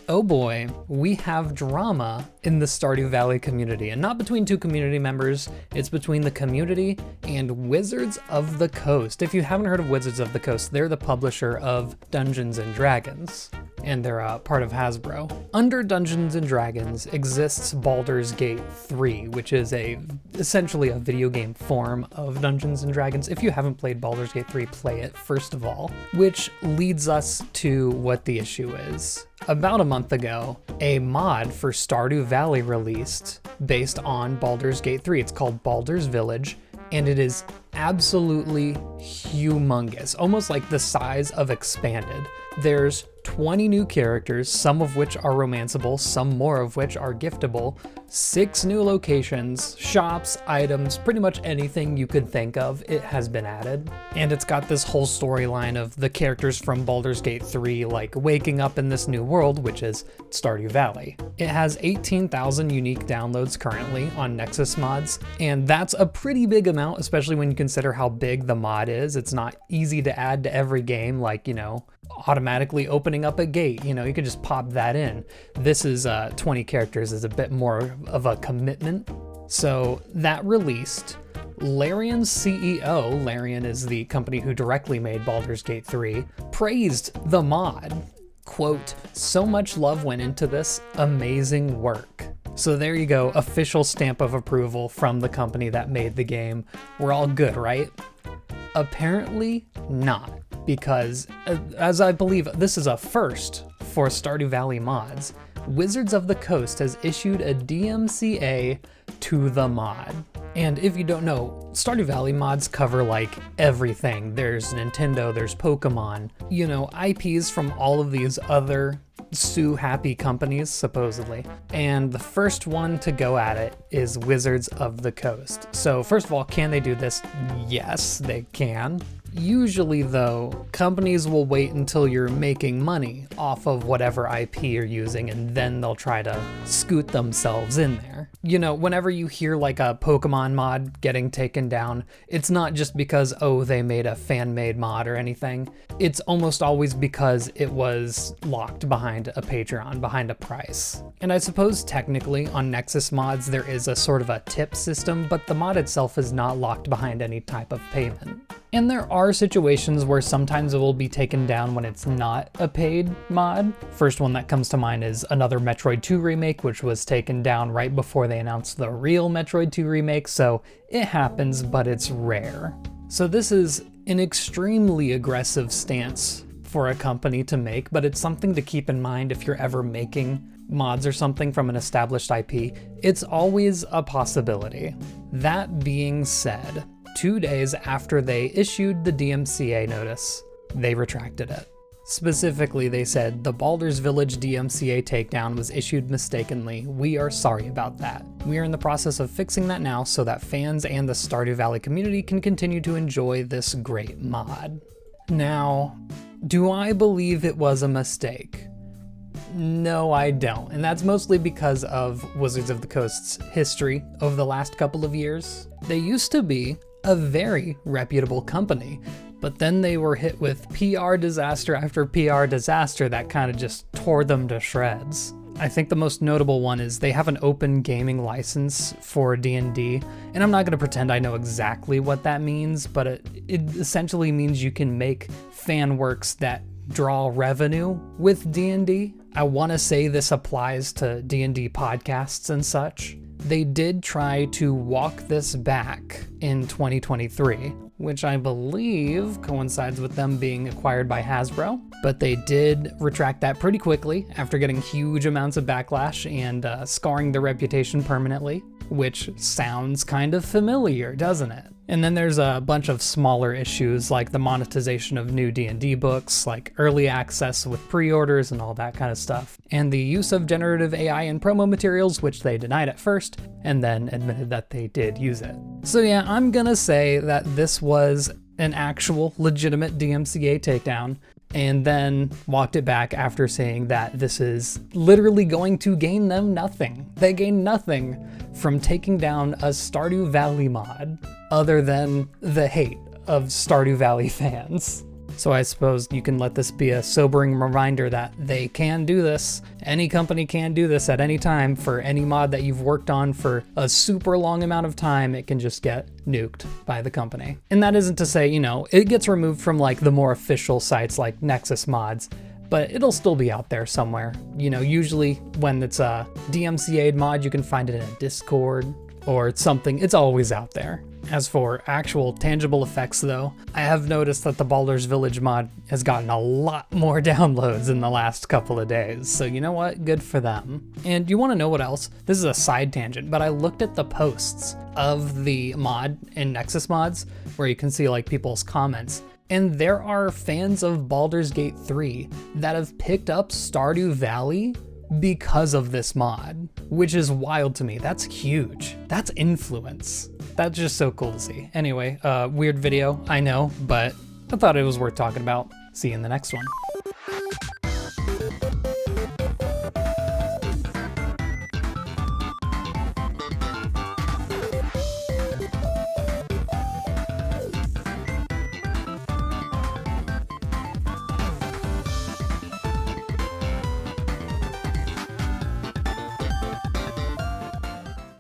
Oh boy, we have drama in the Stardew Valley community, and not between two community members, it's between the community and Wizards of the Coast. If you haven't heard of Wizards of the Coast, they're the publisher of Dungeons & Dragons, and they're part of Hasbro. Under Dungeons & Dragons exists Baldur's Gate 3, which is essentially a video game form of Dungeons & Dragons. If you haven't played Baldur's Gate 3, play it first of all, which leads us to what the issue is. About a month ago, a mod for Stardew Valley released based on Baldur's Gate 3. It's called Baldur's Village, and it is absolutely humongous, almost like the size of Expanded. There's 20 new characters, some of which are romanceable, some more of which are giftable, 6 new locations, shops, items, pretty much anything you could think of, it has been added. And it's got this whole storyline of the characters from Baldur's Gate 3 like waking up in this new world, which is Stardew Valley. It has 18,000 unique downloads currently on Nexus mods, and that's a pretty big amount, especially when you consider how big the mod is. It's not easy to add to every game, like, automatically opening up a gate, you could just pop that in. This is 20 characters is a bit more of a commitment. So that released. Larian's CEO, Larian is the company who directly made Baldur's Gate 3, praised the mod. Quote, "So much love went into this, amazing work." So there you go, official stamp of approval from the company that made the game. We're all good, right? Apparently not, because as I believe this is a first for Stardew Valley mods, Wizards of the Coast has issued a DMCA to the mod. And if you don't know, Stardew Valley mods cover like everything. There's Nintendo, there's Pokemon, IPs from all of these other sue-happy companies, supposedly. And the first one to go at it is Wizards of the Coast. So first of all, can they do this? Yes, they can. Usually though, companies will wait until you're making money off of whatever IP you're using, and then they'll try to scoot themselves in there. Whenever you hear like a Pokemon mod getting taken down, it's not just because, oh, they made a fan-made mod or anything. It's almost always because it was locked behind a Patreon, behind a price. And I suppose technically on Nexus mods there is a sort of a tip system, but the mod itself is not locked behind any type of payment. And there are situations where sometimes it will be taken down when it's not a paid mod. First one that comes to mind is another Metroid 2 remake, which was taken down right before they announced the real Metroid 2 remake, so it happens, but it's rare. So this is an extremely aggressive stance for a company to make, but it's something to keep in mind if you're ever making mods or something from an established IP. It's always a possibility. That being said, 2 days after they issued the DMCA notice, they retracted it. Specifically, they said, "The Baldur's Village DMCA takedown was issued mistakenly. We are sorry about that. We are in the process of fixing that now so that fans and the Stardew Valley community can continue to enjoy this great mod." Now, do I believe it was a mistake? No, I don't. And that's mostly because of Wizards of the Coast's history over the last couple of years. They used to be a very reputable company, but then they were hit with PR disaster after PR disaster that kind of just tore them to shreds. I think the most notable one is they have an open gaming license for D&D, and I'm not going to pretend I know exactly what that means, but it essentially means you can make fan works that draw revenue with D&D. I want to say this applies to D&D podcasts and such. They did try to walk this back in 2023, which I believe coincides with them being acquired by Hasbro, but they did retract that pretty quickly after getting huge amounts of backlash and scarring their reputation permanently, which sounds kind of familiar, doesn't it? And then there's a bunch of smaller issues like the monetization of new D&D books, like early access with pre-orders and all that kind of stuff, and the use of generative AI in promo materials, which they denied at first, and then admitted that they did use it. So yeah, I'm gonna say that this was an actual legitimate DMCA takedown, and then walked it back after saying that this is literally going to gain them nothing. They gain nothing from taking down a Stardew Valley mod, other than the hate of Stardew Valley fans. So I suppose you can let this be a sobering reminder that they can do this. Any company can do this at any time. For any mod that you've worked on for a super long amount of time, it can just get nuked by the company. And that isn't to say, you know, it gets removed from like the more official sites like Nexus Mods, but it'll still be out there somewhere. You know, usually when it's a DMCA'd mod, you can find it in a Discord or something. It's always out there. As for actual tangible effects though, I have noticed that the Baldur's Village mod has gotten a lot more downloads in the last couple of days. So you know what? Good for them. And you want to know what else? This is a side tangent, but I looked at the posts of the mod in Nexus Mods where you can see like people's comments. And there are fans of Baldur's Gate 3 that have picked up Stardew Valley because of this mod, which is wild to me. That's huge. That's influence. That's just so cool to see. Anyway, weird video, I know, but I thought it was worth talking about. See you in the next one.